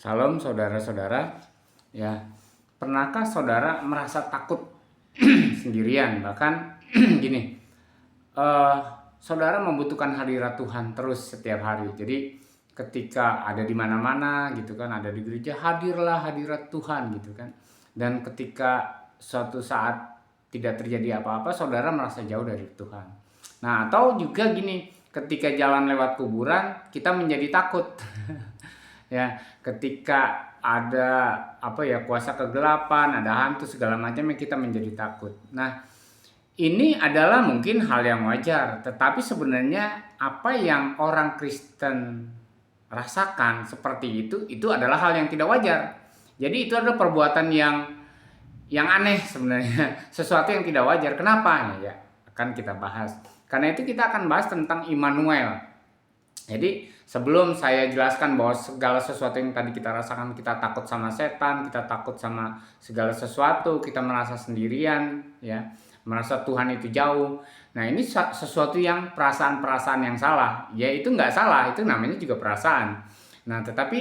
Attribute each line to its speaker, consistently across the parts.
Speaker 1: Salam saudara-saudara, ya. Pernahkah saudara merasa takut sendirian? Bahkan gini, eh, saudara membutuhkan hadirat Tuhan terus setiap hari. Jadi ketika ada di mana-mana gitu kan, ada di gereja, hadirlah hadirat Tuhan gitu kan. Dan ketika suatu saat tidak terjadi apa-apa, saudara merasa jauh dari Tuhan. Nah, atau juga gini, ketika jalan lewat kuburan, kita menjadi takut. Ya, ketika ada apa ya, kuasa kegelapan, ada hantu segala macam yang kita menjadi takut. Nah, ini adalah mungkin hal yang wajar, tetapi sebenarnya apa yang orang Kristen rasakan seperti itu adalah hal yang tidak wajar. Jadi itu adalah perbuatan yang aneh sebenarnya, sesuatu yang tidak wajar. Kenapa? Ya, akan kita bahas. Karena itu kita akan bahas tentang Immanuel. Jadi sebelum saya jelaskan bahwa segala sesuatu yang tadi kita rasakan, kita takut sama setan, kita takut sama segala sesuatu, kita merasa sendirian, ya, merasa Tuhan itu jauh. Nah, ini sesuatu yang perasaan-perasaan yang salah. Ya, itu nggak salah, itu namanya juga perasaan. Nah, tetapi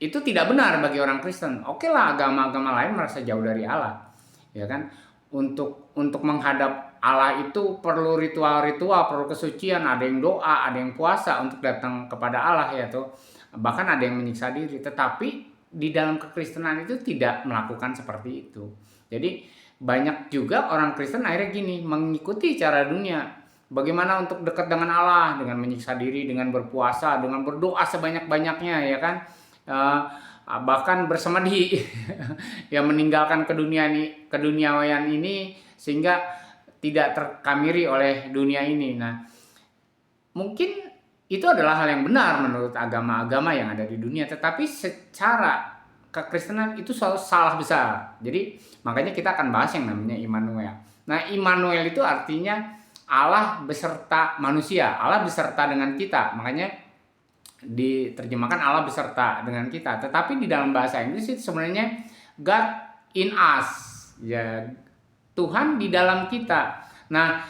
Speaker 1: itu tidak benar bagi orang Kristen. Oke lah, agama-agama lain merasa jauh dari Allah, ya kan? Untuk menghadap Allah itu perlu ritual-ritual, perlu kesucian, ada yang doa, ada yang puasa untuk datang kepada Allah, ya tuh. Bahkan ada yang menyiksa diri, tetapi di dalam kekristenan itu tidak melakukan seperti itu. Jadi banyak juga orang Kristen akhirnya gini, mengikuti cara dunia. Bagaimana untuk dekat dengan Allah, dengan menyiksa diri, dengan berpuasa, dengan berdoa sebanyak-banyaknya, ya kan? Eh, Bahkan bersemedi yang meninggalkan keduniawian ini sehingga tidak terkamiri oleh dunia ini. Nah, mungkin itu adalah hal yang benar menurut agama-agama yang ada di dunia, tetapi secara kekristenan itu salah besar. Jadi makanya kita akan bahas yang namanya Immanuel. Nah, Immanuel itu artinya Allah beserta manusia, Allah beserta dengan kita. Makanya diterjemahkan Allah beserta dengan kita. Tetapi di dalam bahasa Inggris itu sebenarnya God in us, ya, Tuhan di dalam kita. Nah,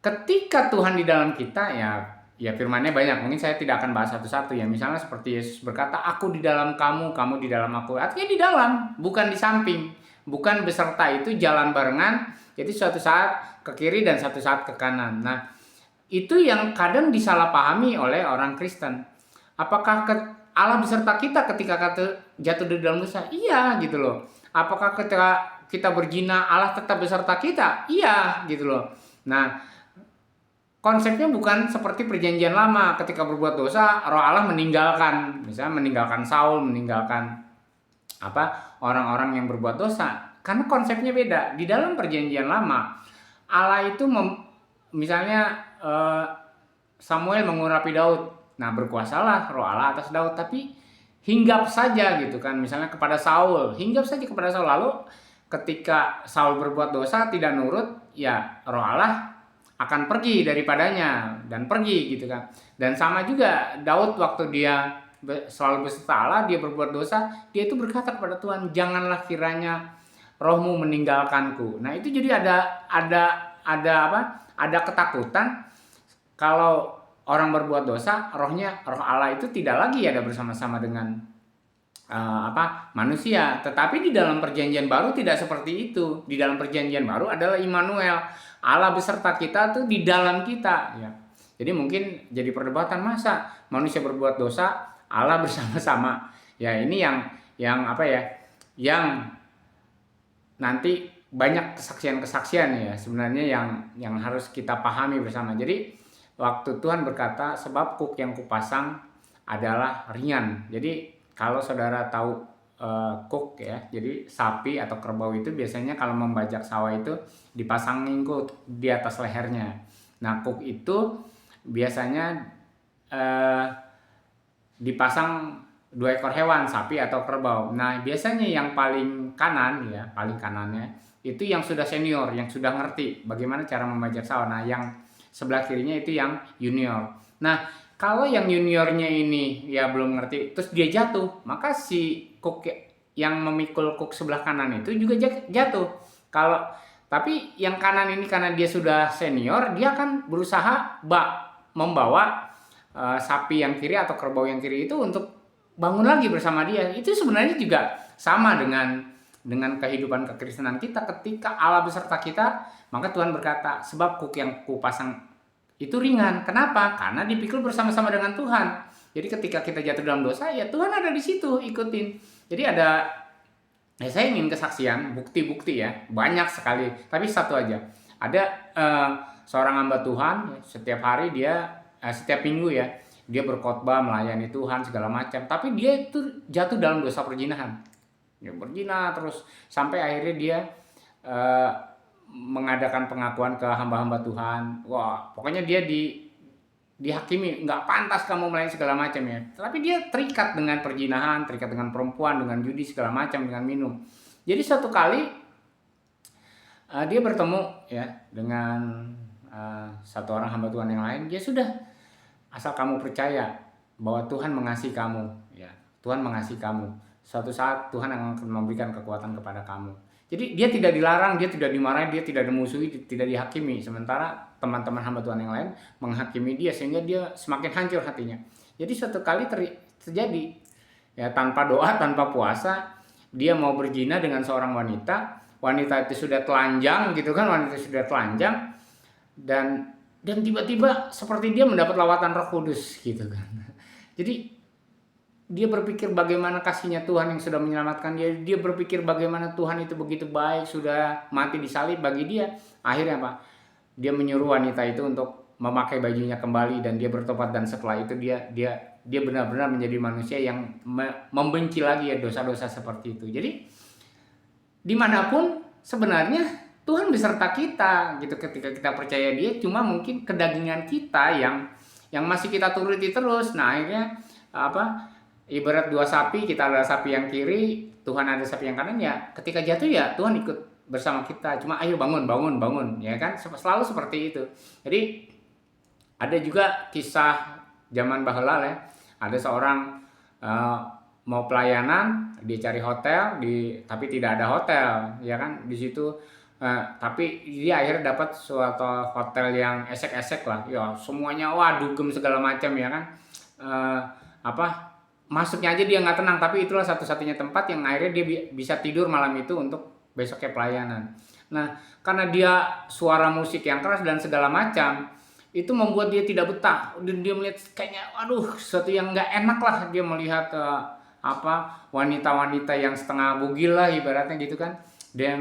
Speaker 1: ketika Tuhan di dalam kita, ya firman-Nya banyak. Mungkin saya tidak akan bahas satu-satu, ya. Misalnya seperti Yesus berkata, "Aku di dalam kamu, kamu di dalam aku." Artinya di dalam, bukan di samping. Bukan beserta, itu jalan barengan. Jadi suatu saat ke kiri dan satu saat ke kanan. Nah, itu yang kadang disalahpahami oleh orang Kristen. Apakah Allah beserta kita ketika jatuh di dalam dosa? Iya, gitu loh. Apakah ketika kita berzina Allah tetap beserta kita? Iya, gitu loh. Nah, konsepnya bukan seperti perjanjian lama, ketika berbuat dosa Roh Allah meninggalkan, misalnya meninggalkan Saul, meninggalkan orang-orang yang berbuat dosa. Karena konsepnya beda. Di dalam perjanjian lama Allah itu misalnya Samuel mengurapi Daud. Nah, berkuasalah Roh Allah atas Daud, tapi hinggap saja gitu kan, misalnya kepada Saul, hinggap saja kepada Saul. Lalu ketika Saul berbuat dosa tidak nurut, ya Roh Allah akan pergi daripadanya dan pergi gitu kan. Dan sama juga Daud, waktu dia selalu beserta Allah, dia berbuat dosa, dia itu berkata kepada Tuhan, "Janganlah kiranya rohmu meninggalkanku." Nah, itu jadi ada ketakutan kalau orang berbuat dosa, roh Allah itu tidak lagi ada bersama-sama dengan manusia. Tetapi di dalam perjanjian baru tidak seperti itu. Di dalam perjanjian baru adalah Immanuel, Allah beserta kita tuh di dalam kita, ya. Jadi mungkin jadi perdebatan, masa manusia berbuat dosa Allah bersama-sama. Ya, ini yang yang nanti banyak kesaksian-kesaksian, ya, sebenarnya yang harus kita pahami bersama. Jadi waktu Tuhan berkata, "Sebab kuk yang kupasang adalah ringan." Jadi kalau saudara tahu kuk, ya, jadi sapi atau kerbau itu biasanya kalau membajak sawah itu dipasangin kuk di atas lehernya. Nah, kuk itu biasanya dipasang 2 ekor hewan, sapi atau kerbau. Nah, biasanya yang paling kanan, ya, paling kanannya itu yang sudah senior, yang sudah ngerti bagaimana cara membajak sawah. Nah, yang sebelah kirinya itu yang junior. Nah, kalau yang juniornya ini ya belum ngerti, terus dia jatuh, maka si cook yang memikul cook sebelah kanan itu juga jatuh. Tapi yang kanan ini karena dia sudah senior, dia akan berusaha membawa sapi yang kiri atau kerbau yang kiri itu untuk bangun lagi bersama dia. Itu sebenarnya juga sama dengan kehidupan kekristenan kita. Ketika Allah beserta kita, maka Tuhan berkata, sebab kuk yang kupasang itu ringan. Kenapa? Karena dipikul bersama-sama dengan Tuhan. Jadi ketika kita jatuh dalam dosa, ya Tuhan ada di situ, ikutin. Jadi ada, ya saya ingin kesaksian, bukti-bukti ya, banyak sekali. Tapi satu aja. Ada seorang hamba Tuhan, setiap hari dia, setiap minggu ya, dia berkhotbah, melayani Tuhan segala macam. Tapi dia itu jatuh dalam dosa perzinahan. Dia berzina terus sampai akhirnya dia mengadakan pengakuan ke hamba-hamba Tuhan. Wah, pokoknya dia dihakimi, nggak pantas kamu melayani segala macam ya. Tapi dia terikat dengan perzinahan, terikat dengan perempuan, dengan judi segala macam, dengan minum. Jadi suatu kali dia bertemu ya dengan satu orang hamba Tuhan yang lain. Dia sudah, asal kamu percaya bahwa Tuhan mengasihi kamu, ya Tuhan mengasihi kamu. Suatu saat Tuhan akan memberikan kekuatan kepada kamu. Jadi dia tidak dilarang, dia tidak dimarahi, dia tidak dimusuhi, tidak dihakimi. Sementara teman-teman hamba Tuhan yang lain menghakimi dia sehingga dia semakin hancur hatinya. Jadi suatu kali terjadi ya, tanpa doa, tanpa puasa, dia mau berzina dengan seorang wanita. Wanita itu sudah telanjang gitu kan, wanita sudah telanjang dan tiba-tiba seperti dia mendapat lawatan Roh Kudus gitu kan. Jadi dia berpikir bagaimana kasihnya Tuhan yang sudah menyelamatkan dia. Dia berpikir bagaimana Tuhan itu begitu baik, sudah mati di salib bagi dia. Akhirnya apa? Dia menyuruh wanita itu untuk memakai bajunya kembali dan dia bertobat, dan setelah itu dia benar-benar menjadi manusia yang membenci lagi ya dosa-dosa seperti itu. Jadi dimanapun sebenarnya Tuhan beserta kita gitu ketika kita percaya dia. Cuma mungkin kedagingan kita yang masih kita turuti terus. Nah akhirnya apa? Ibarat dua sapi, kita ada sapi yang kiri, Tuhan ada sapi yang kanan ya. Ketika jatuh ya Tuhan ikut bersama kita. Cuma ayo bangun ya kan, selalu seperti itu. Jadi ada juga kisah zaman baheula ya. Ada seorang mau pelayanan, dia cari hotel tapi tidak ada hotel ya kan di situ. Tapi dia akhirnya dapat suatu hotel yang esek-esek lah ya, semuanya wah dugem segala macam ya kan. Masuknya aja dia nggak tenang, tapi itulah satu-satunya tempat yang akhirnya dia bisa tidur malam itu untuk besoknya pelayanan. Nah, karena dia suara musik yang keras dan segala macam, itu membuat dia tidak betah. Dan dia melihat kayaknya, aduh, sesuatu yang nggak enak lah. Dia melihat wanita-wanita yang setengah bugil lah ibaratnya gitu kan. Dia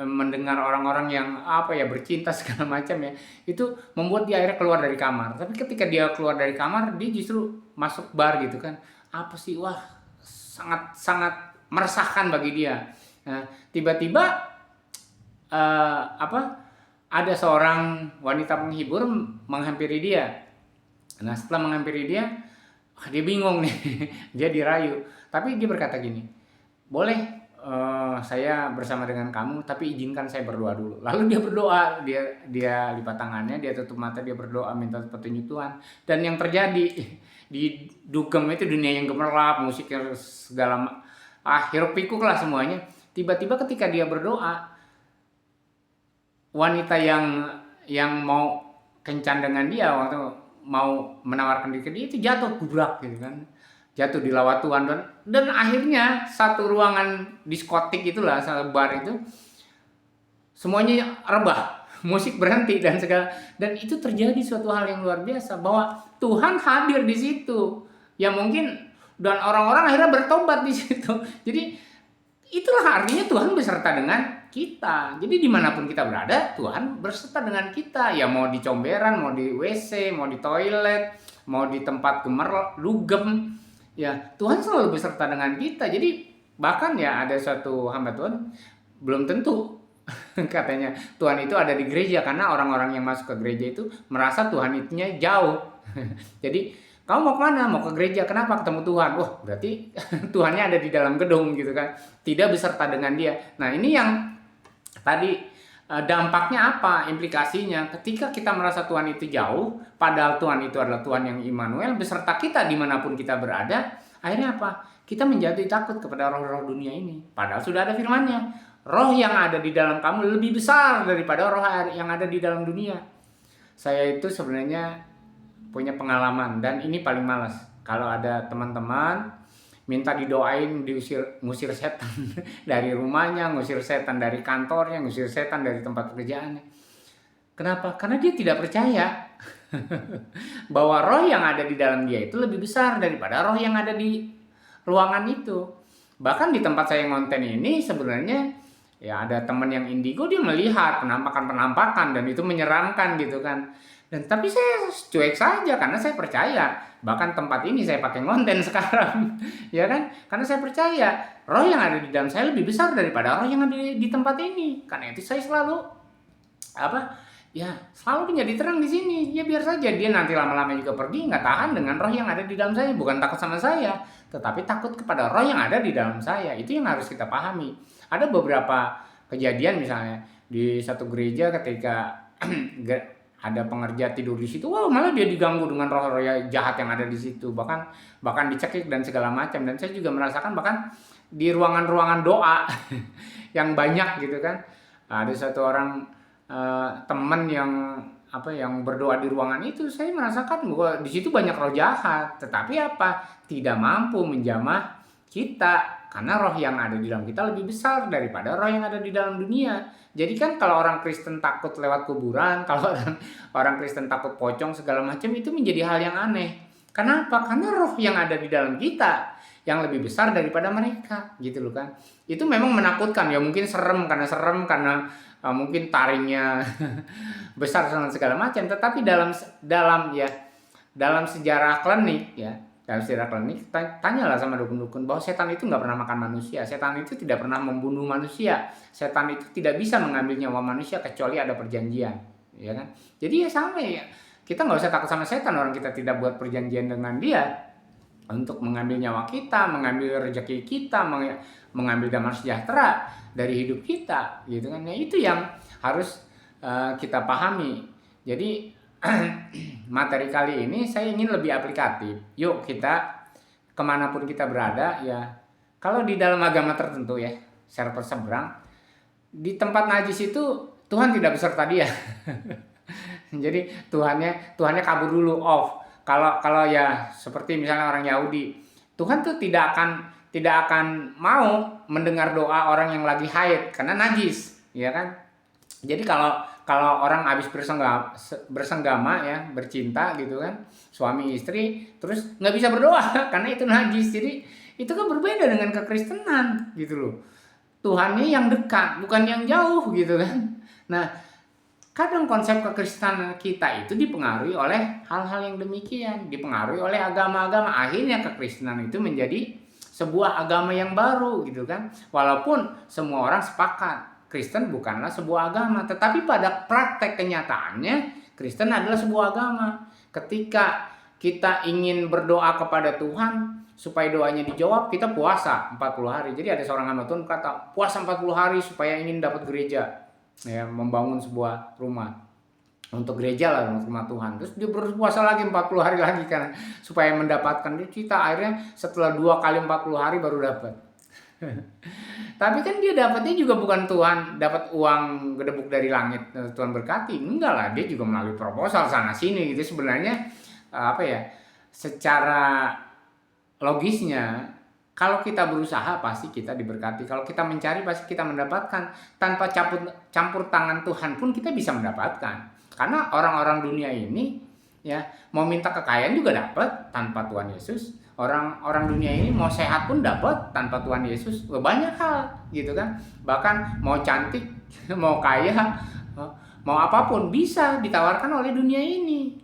Speaker 1: mendengar orang-orang yang bercinta segala macam ya. Itu membuat dia akhirnya keluar dari kamar. Tapi ketika dia keluar dari kamar, dia justru masuk bar gitu kan. Apa sih, wah sangat meresahkan bagi dia. Nah, tiba-tiba ada seorang wanita penghibur menghampiri dia. Nah setelah menghampiri dia bingung nih. Dia dirayu, tapi dia berkata gini, boleh saya bersama dengan kamu, tapi izinkan saya berdoa dulu. Lalu dia berdoa, dia lipat tangannya, dia tutup mata, dia berdoa minta petunjuk Tuhan. Dan yang terjadi di dugem itu dunia yang gemerlap, musik segala hiruk pikuk lah semuanya. Tiba-tiba ketika dia berdoa, wanita yang mau kencan dengan dia, waktu mau menawarkan diri ke dia itu jatuh gubrak gitu kan, jatuh di lawat Tuhan. Dan akhirnya satu ruangan diskotik itulah, satu bar itu semuanya rebah, musik berhenti dan segala. Dan itu terjadi suatu hal yang luar biasa, bahwa Tuhan hadir di situ. Ya mungkin, dan orang-orang akhirnya bertobat di situ. Jadi itulah artinya Tuhan beserta dengan kita. Jadi dimanapun kita berada, Tuhan beserta dengan kita. Ya mau di comberan, mau di WC, mau di toilet, mau di tempat dugem, ya Tuhan selalu beserta dengan kita. Jadi bahkan ya ada suatu hamba Tuhan, belum tentu katanya Tuhan itu ada di gereja, karena orang-orang yang masuk ke gereja itu merasa Tuhan itunya jauh. Jadi kamu mau kemana? Mau ke gereja. Kenapa? Ketemu Tuhan. Wah berarti Tuhannya ada di dalam gedung gitu kan, tidak beserta dengan dia. Nah ini yang tadi dampaknya apa, implikasinya ketika kita merasa Tuhan itu jauh, padahal Tuhan itu adalah Tuhan yang Immanuel beserta kita dimanapun kita berada. Akhirnya apa? Kita menjadi takut kepada roh-roh dunia ini, padahal sudah ada firman-Nya, roh yang ada di dalam kamu lebih besar daripada roh yang ada di dalam dunia. Saya itu sebenarnya punya pengalaman, dan ini paling malas kalau ada teman-teman minta didoain ngusir setan dari rumahnya, ngusir setan dari kantornya, ngusir setan dari tempat pekerjaannya. Kenapa? Karena dia tidak percaya bahwa roh yang ada di dalam dia itu lebih besar daripada roh yang ada di ruangan itu. Bahkan di tempat saya ngonten ini sebenarnya ya ada teman yang indigo, dia melihat penampakan-penampakan dan itu menyeramkan gitu kan. Dan tapi saya cuek saja karena saya percaya. Bahkan tempat ini saya pakai ngonten sekarang. Ya kan? Karena saya percaya roh yang ada di dalam saya lebih besar daripada roh yang ada di tempat ini. Karena itu saya selalu selalu menjadi terang di sini. Ya biar saja dia nanti lama-lama juga pergi, nggak tahan dengan roh yang ada di dalam saya. Bukan takut sama saya, tetapi takut kepada roh yang ada di dalam saya. Itu yang harus kita pahami. Ada beberapa kejadian misalnya di satu gereja ketika ada pengerja tidur di situ, malah dia diganggu dengan roh-roh jahat yang ada di situ, bahkan dicekik dan segala macam. Dan saya juga merasakan bahkan di ruangan-ruangan doa yang banyak gitu kan, ada satu orang teman yang berdoa di ruangan itu, saya merasakan bahwa di situ banyak roh jahat, tetapi tidak mampu menjamah kita karena roh yang ada di dalam kita lebih besar daripada roh yang ada di dalam dunia. Jadi kan kalau orang Kristen takut lewat kuburan, kalau orang Kristen takut pocong segala macam, itu menjadi hal yang aneh. Kenapa? Karena roh yang ada di dalam kita yang lebih besar daripada mereka, gitu loh kan. Itu memang menakutkan, ya mungkin serem karena mungkin taringnya besar dan segala macam, tetapi dalam sejarah klinik ya, dalam sejarah klinik, tanyalah sama dukun-dukun bahwa setan itu nggak pernah makan manusia, setan itu tidak pernah membunuh manusia, setan itu tidak bisa mengambil nyawa manusia kecuali ada perjanjian, ya kan? Jadi ya sama ya, kita nggak usah takut sama setan, orang kita tidak buat perjanjian dengan dia untuk mengambil nyawa kita, mengambil rezeki kita, mengambil damai sejahtera dari hidup kita, gitu kan? Ya itu yang harus kita pahami. Jadi materi kali ini saya ingin lebih aplikatif. Yuk kita kemanapun kita berada ya, kalau di dalam agama tertentu ya, server seberang, di tempat najis itu Tuhan tidak beserta dia. Jadi Tuhannya kabur dulu, off. Kalau ya seperti misalnya orang Yahudi, Tuhan tuh tidak akan mau mendengar doa orang yang lagi haid karena najis, ya kan? Jadi kalau orang habis bersenggama ya, bercinta gitu kan, suami istri, terus nggak bisa berdoa karena itu najis. Jadi itu kan berbeda dengan kekristenan gitu loh. Tuhannya yang dekat, bukan yang jauh gitu kan. Nah, kadang konsep kekristenan kita itu dipengaruhi oleh hal-hal yang demikian, dipengaruhi oleh agama-agama. Akhirnya kekristenan itu menjadi sebuah agama yang baru gitu kan. Walaupun semua orang sepakat Kristen bukanlah sebuah agama, tetapi pada praktek kenyataannya Kristen adalah sebuah agama. Ketika kita ingin berdoa kepada Tuhan supaya doanya dijawab, kita puasa 40 hari. Jadi ada seorang hamba Tuhan kata, puasa 40 hari supaya ingin dapat gereja, ya, membangun sebuah rumah untuk gereja lah, untuk rumah Tuhan. Terus dia berpuasa lagi 40 hari lagi kan supaya mendapatkan. Kita akhirnya setelah 2 kali 40 hari baru dapat. Tapi kan dia dapatnya juga bukan Tuhan dapat uang gedebuk dari langit, Tuhan berkati. Enggak lah, dia juga melalui proposal sana sini gitu. Sebenarnya secara logisnya, kalau kita berusaha pasti kita diberkati. Kalau kita mencari pasti kita mendapatkan. Tanpa campur tangan Tuhan pun kita bisa mendapatkan. Karena orang-orang dunia ini ya mau minta kekayaan juga dapat tanpa Tuhan Yesus. Orang dunia ini mau sehat pun dapat tanpa Tuhan Yesus. Banyak hal gitu kan. Bahkan mau cantik, mau kaya, mau apapun bisa ditawarkan oleh dunia ini.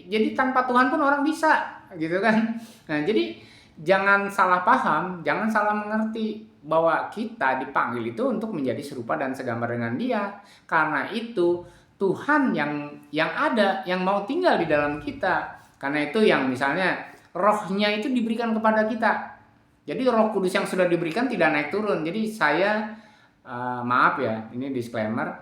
Speaker 1: Jadi tanpa Tuhan pun orang bisa gitu kan. Nah, jadi jangan salah paham, jangan salah mengerti bahwa kita dipanggil itu untuk menjadi serupa dan segambar dengan Dia. Karena itu Tuhan yang ada, yang mau tinggal di dalam kita. Karena itu yang misalnya rohnya itu diberikan kepada kita. Jadi Roh Kudus yang sudah diberikan tidak naik turun. Jadi saya maaf ya, ini disclaimer.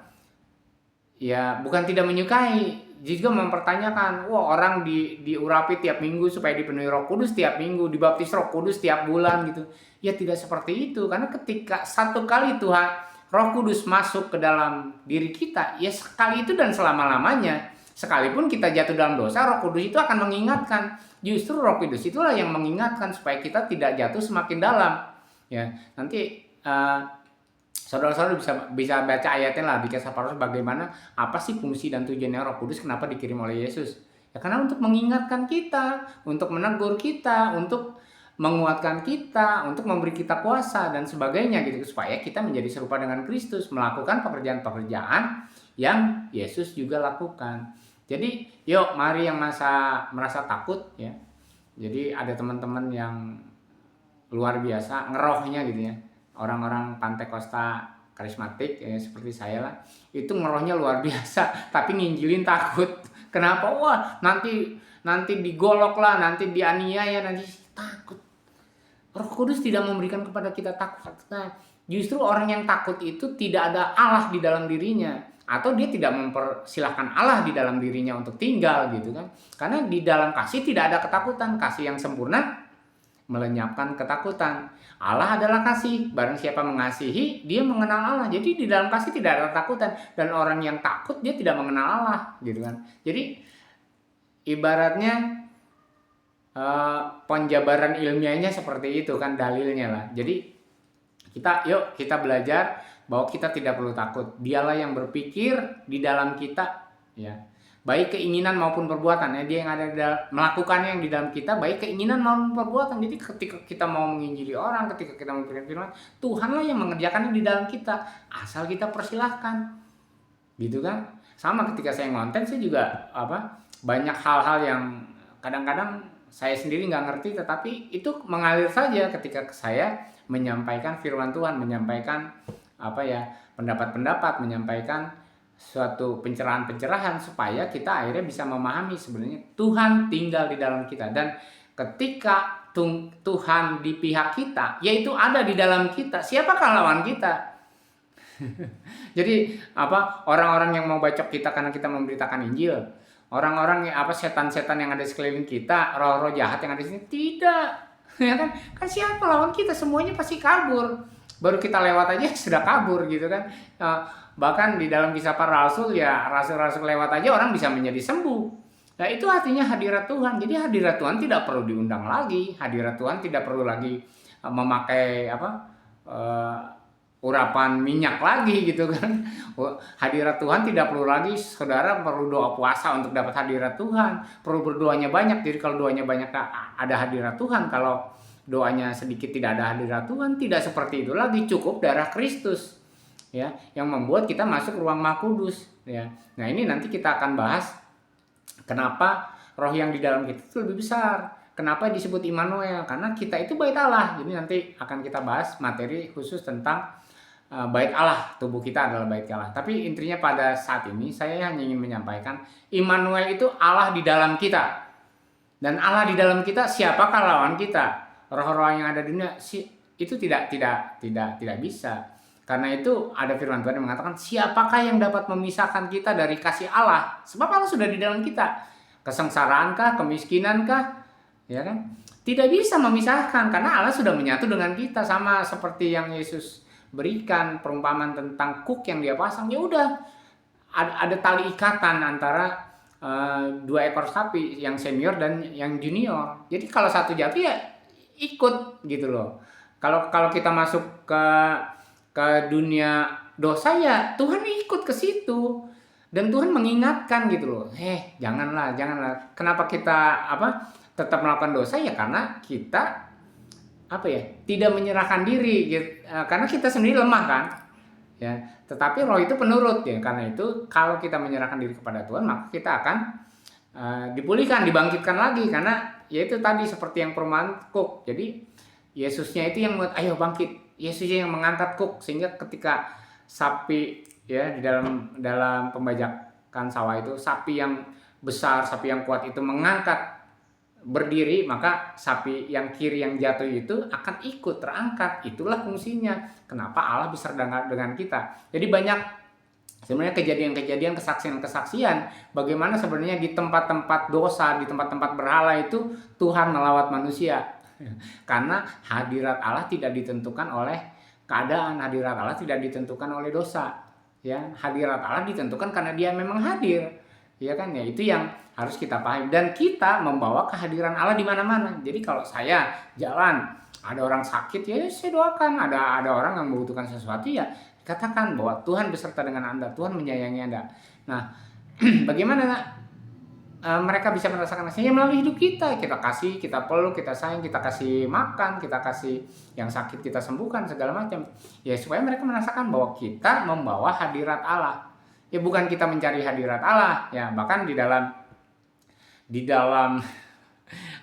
Speaker 1: Ya bukan tidak menyukai, juga mempertanyakan, orang diurapi tiap minggu supaya dipenuhi Roh Kudus tiap minggu, dibaptis Roh Kudus tiap bulan gitu. Ya tidak seperti itu, karena ketika satu kali Tuhan Roh Kudus masuk ke dalam diri kita, ya sekali itu dan selama-lamanya. Sekalipun kita jatuh dalam dosa, Roh Kudus itu akan mengingatkan. Justru Roh Kudus itulah yang mengingatkan supaya kita tidak jatuh semakin dalam. Ya, nanti saudara-saudara bisa baca ayatnya lah di Kisah Para Rasul, bagaimana apa sih fungsi dan tujuannya Roh Kudus, kenapa dikirim oleh Yesus. Ya karena untuk mengingatkan kita, untuk menegur kita, untuk menguatkan kita, untuk memberi kita kuasa dan sebagainya gitu, supaya kita menjadi serupa dengan Kristus, melakukan pekerjaan-pekerjaan yang Yesus juga lakukan. Jadi yuk mari yang merasa takut ya. Jadi ada teman-teman yang luar biasa ngerohnya gitu ya. Orang-orang Pantekosta karismatik ya, seperti saya lah, itu ngerohnya luar biasa, tapi nginjilin takut. Kenapa? Wah, nanti digolok lah, nanti dianiaya, nanti takut. Roh Kudus tidak memberikan kepada kita takut. Nah, justru orang yang takut itu tidak ada Allah di dalam dirinya, atau dia tidak mempersilahkan Allah di dalam dirinya untuk tinggal gitu kan. Karena di dalam kasih tidak ada ketakutan. Kasih yang sempurna melenyapkan ketakutan. Allah adalah kasih. Barang siapa mengasihi, dia mengenal Allah. Jadi di dalam kasih tidak ada ketakutan. Dan orang yang takut, dia tidak mengenal Allah gitu kan. Jadi ibaratnya penjabaran ilmiahnya seperti itu kan, dalilnya lah. Jadi kita belajar bahwa kita tidak perlu takut. Dialah yang berpikir di dalam kita ya, baik keinginan maupun perbuatan ya. Dia yang ada melakukannya yang di dalam kita, baik keinginan maupun perbuatan. Jadi ketika kita mau menginjili orang, ketika kita memberikan firman, Tuhanlah yang mengerjakannya di dalam kita, asal kita persilahkan gitu kan. Sama ketika saya ngonten, saya juga banyak hal-hal yang kadang-kadang saya sendiri nggak ngerti, tetapi itu mengalir saja ketika saya menyampaikan firman Tuhan, menyampaikan pendapat-pendapat, menyampaikan suatu pencerahan-pencerahan, supaya kita akhirnya bisa memahami sebenarnya Tuhan tinggal di dalam kita. Dan ketika Tuhan di pihak kita, yaitu ada di dalam kita, siapakah lawan kita? Jadi orang-orang yang mau bacok kita karena kita memberitakan Injil, orang-orang yang setan-setan yang ada sekeliling kita, roh-roh jahat yang ada di sini, tidak. Ya kan siapa lawan kita? Semuanya pasti kabur. Baru kita lewat aja sudah kabur gitu kan. Bahkan di dalam Kisah Para Rasul ya, rasul-rasul lewat aja orang bisa menjadi sembuh. Nah itu artinya hadirat Tuhan. Jadi hadirat Tuhan tidak perlu diundang lagi. Hadirat Tuhan tidak perlu lagi memakai urapan minyak lagi gitu kan. Hadirat Tuhan tidak perlu lagi saudara perlu doa puasa untuk dapat hadirat Tuhan. Perlu berdoanya banyak. Jadi kalau doanya banyak ada hadirat Tuhan. Kalau doanya sedikit tidak ada hadirat Tuhan. Tidak seperti itu lagi. Cukup darah Kristus ya, yang membuat kita masuk ruang Maha Kudus ya. Nah ini nanti kita akan bahas kenapa roh yang di dalam kita itu lebih besar. Kenapa disebut Immanuel? Karena kita itu bait Allah. Jadi nanti akan kita bahas materi khusus tentang bait Allah, tubuh kita adalah bait Allah. Tapi intinya pada saat ini saya hanya ingin menyampaikan Immanuel itu Allah di dalam kita. Dan Allah di dalam kita, siapakah lawan kita? Roh-roh yang ada di dunia itu tidak bisa. Karena itu ada firman Tuhan yang mengatakan, siapakah yang dapat memisahkan kita dari kasih Allah? Sebab Allah sudah di dalam kita. Kesengsaraankah, kemiskinankah? Ya kan? Tidak bisa memisahkan karena Allah sudah menyatu dengan kita, sama seperti yang Yesus berikan perumpamaan tentang kuk yang dia pasang. Ya udah ada tali ikatan antara dua ekor sapi, yang senior dan yang junior. Jadi kalau satu jatuh ya ikut gitu loh. Kalau kita masuk ke dunia dosa ya Tuhan ikut ke situ. Dan Tuhan mengingatkan gitu loh. Janganlah. Kenapa kita tetap melakukan dosa? Ya karena kita tidak menyerahkan diri gitu. Karena kita sendiri lemah kan ya, tetapi roh itu penurut ya. Karena itu kalau kita menyerahkan diri kepada Tuhan, maka kita akan dipulihkan, dibangkitkan lagi. Karena yaitu tadi seperti yang perumpamaan kuk. Jadi Yesusnya itu yang ayo bangkit, Yesusnya yang mengangkat kuk, sehingga ketika sapi ya di dalam pembajakan sawah itu, sapi yang besar, sapi yang kuat itu mengangkat berdiri, maka sapi yang kiri yang jatuh itu akan ikut terangkat. Itulah fungsinya. Kenapa Allah bisa dengan kita. Jadi banyak sebenarnya kejadian-kejadian, kesaksian-kesaksian bagaimana sebenarnya di tempat-tempat dosa, di tempat-tempat berhala itu Tuhan melawat manusia. Karena hadirat Allah tidak ditentukan oleh keadaan, hadirat Allah tidak ditentukan oleh dosa. Ya, hadirat Allah ditentukan karena Dia memang hadir. Iya kan ya, itu yang harus kita pahami, dan kita membawa kehadiran Allah di mana-mana. Jadi kalau saya jalan ada orang sakit ya saya doakan, ada orang yang membutuhkan sesuatu ya katakan bahwa Tuhan beserta dengan Anda, Tuhan menyayangi Anda. Nah, bagaimana mereka bisa merasakan hasilnya melalui hidup kita kasih, kita peluk, kita sayang, kita kasih makan, kita kasih yang sakit kita sembuhkan segala macam ya, supaya mereka merasakan bahwa kita membawa hadirat Allah ya, bukan kita mencari hadirat Allah ya. Bahkan di dalam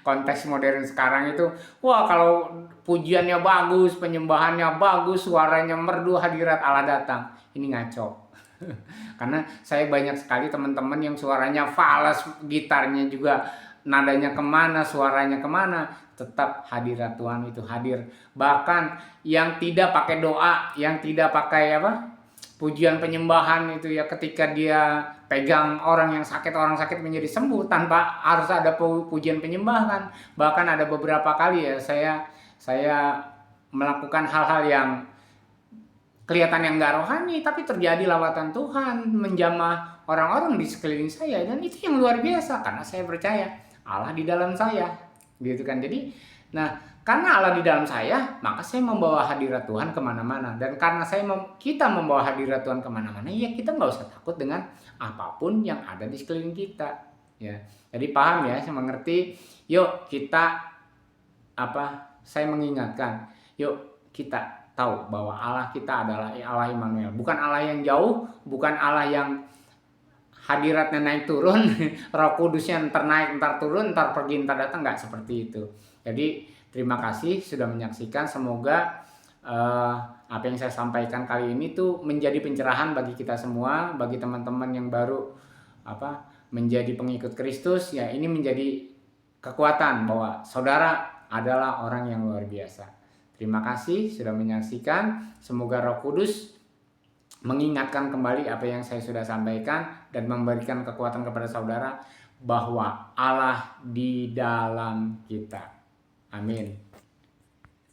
Speaker 1: konteks modern sekarang itu, wah kalau pujiannya bagus, penyembahannya bagus, suaranya merdu, hadirat Allah datang, ini ngaco. Karena saya banyak sekali teman-teman yang suaranya fals, gitarnya juga nadanya kemana, suaranya kemana, tetap hadirat Tuhan itu hadir. Bahkan yang tidak pakai doa, yang tidak pakai pujian penyembahan itu ya, ketika dia pegang orang sakit menjadi sembuh tanpa harus ada pujian penyembahan. Bahkan ada beberapa kali ya saya melakukan hal-hal yang kelihatan yang nggak rohani, tapi terjadi lawatan Tuhan menjamah orang-orang di sekeliling saya, dan itu yang luar biasa karena saya percaya Allah di dalam saya, gitu kan. Jadi, nah karena Allah di dalam saya, maka saya membawa hadirat Tuhan kemana-mana, dan karena kita membawa hadirat Tuhan kemana-mana, ya kita nggak usah takut dengan apapun yang ada di sekeliling kita, ya. Jadi paham ya, saya mengerti. Yuk kita saya mengingatkan, yuk kita tahu bahwa Allah kita adalah Allah Immanuel, bukan Allah yang jauh, bukan Allah yang hadiratnya naik turun, Roh Kudusnya ntar naik, ntar turun, ntar pergi, ntar datang, nggak seperti itu. Jadi terima kasih sudah menyaksikan. Semoga apa yang saya sampaikan kali ini tuh menjadi pencerahan bagi kita semua, bagi teman-teman yang baru menjadi pengikut Kristus ya. Ini menjadi kekuatan bahwa saudara adalah orang yang luar biasa. Terima kasih sudah menyaksikan. Semoga Roh Kudus mengingatkan kembali apa yang saya sudah sampaikan dan memberikan kekuatan kepada saudara bahwa Allah di dalam kita. Amin.